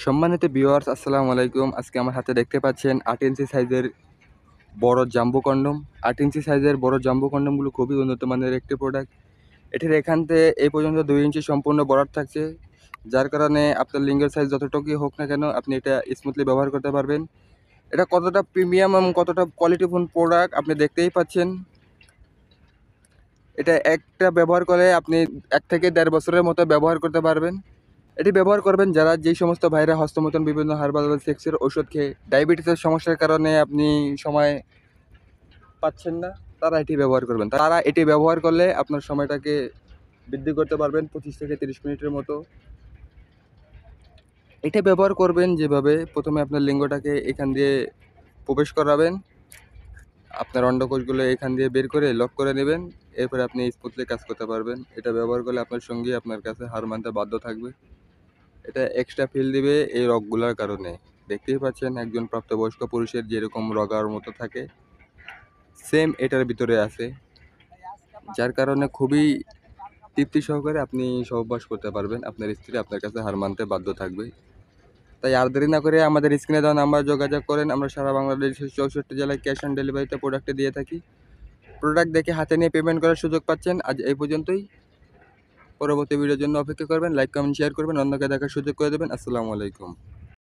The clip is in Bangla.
সম্মানিত ভিউয়ার্স, আসসালামু আলাইকুম। আজকে আমার হাতে দেখতে পাচ্ছেন ৮ ইঞ্চি সাইজের বড় জাম্বো কন্ডম। ৮ ইঞ্চি সাইজের বড় জাম্বো কন্ডমগুলো খুবই উন্নত মানের একটি প্রোডাক্ট। এটির এখান থেকে এই পর্যন্ত ২ ইঞ্চি সম্পূর্ণ বরাদ থাকছে, যার কারণে আপনার লিঙ্গের সাইজ যতটুকুই হোক না কেন আপনি এটা স্মুথলি ব্যবহার করতে পারবেন। এটা কতটা প্রিমিয়াম এবং কতটা কোয়ালিটিফুল প্রোডাক্ট আপনি দেখতেই পাচ্ছেন। এটা একটা ব্যবহার করে আপনি ১ থেকে ১.৫ বছরের মতো ব্যবহার করতে পারবেন। এটি ব্যবহার করবেন যারা যেই সমস্ত ভাইরা হস্তমৈথুন বিভিন্ন হার্বাল সেক্সের ওষুধ খেয়ে ডায়াবেটিসের সমস্যার কারণে আপনি সময় পাচ্ছেন না, তারা এটি ব্যবহার করবেন। তারা এটি ব্যবহার করলে আপনার সময়টাকে বৃদ্ধি করতে পারবেন ২৫ থেকে ৩০ মিনিটের মতো। এটা ব্যবহার করবেন যেভাবে, প্রথমে আপনার লিঙ্গটাকে এখান দিয়ে প্রবেশ করাবেন, আপনার অন্ডকোষগুলো এখান দিয়ে বের করে লক করে নেবেন, এরপরে আপনি স্মুথলি কাজ করতে পারবেন। এটা ব্যবহার করলে আপনার সঙ্গী আপনার কাছে হার মানতে বাধ্য থাকবে। এটা এক্সট্রা ফিল দিবে এই রগগুলার কারণে। দেখতেই পাচ্ছেন একজন প্রাপ্তবয়স্ক পুরুষের যেরকম রগার মতো থাকে, সেম এটার ভিতরে আছে, যার কারণে খুবই তৃপ্তি সহকারে আপনি সহবাস করতে পারবেন। আপনার স্ত্রী আপনার কাছে হার মানতে বাধ্য থাকবে। তাই আর দেরি না করে আমাদের স্ক্রিনে দেওয়া নাম্বার যোগাযোগ করেন। আমরা সারা বাংলাদেশের ৬৪ জেলায় ক্যাশ অন ডেলিভারিতে প্রোডাক্টটি দিয়ে থাকি। প্রোডাক্ট দেখে হাতে নিয়ে পেমেন্ট করার সুযোগ পাচ্ছেন। আজ এই পর্যন্তই। পরবর্তী ভিডিওর জন্য অপেক্ষা করবেন। লাইক, কমেন্ট, শেয়ার করবেন, অন্যকে দেখার সুযোগ করে দেবেন। আসসালামু আলাইকুম।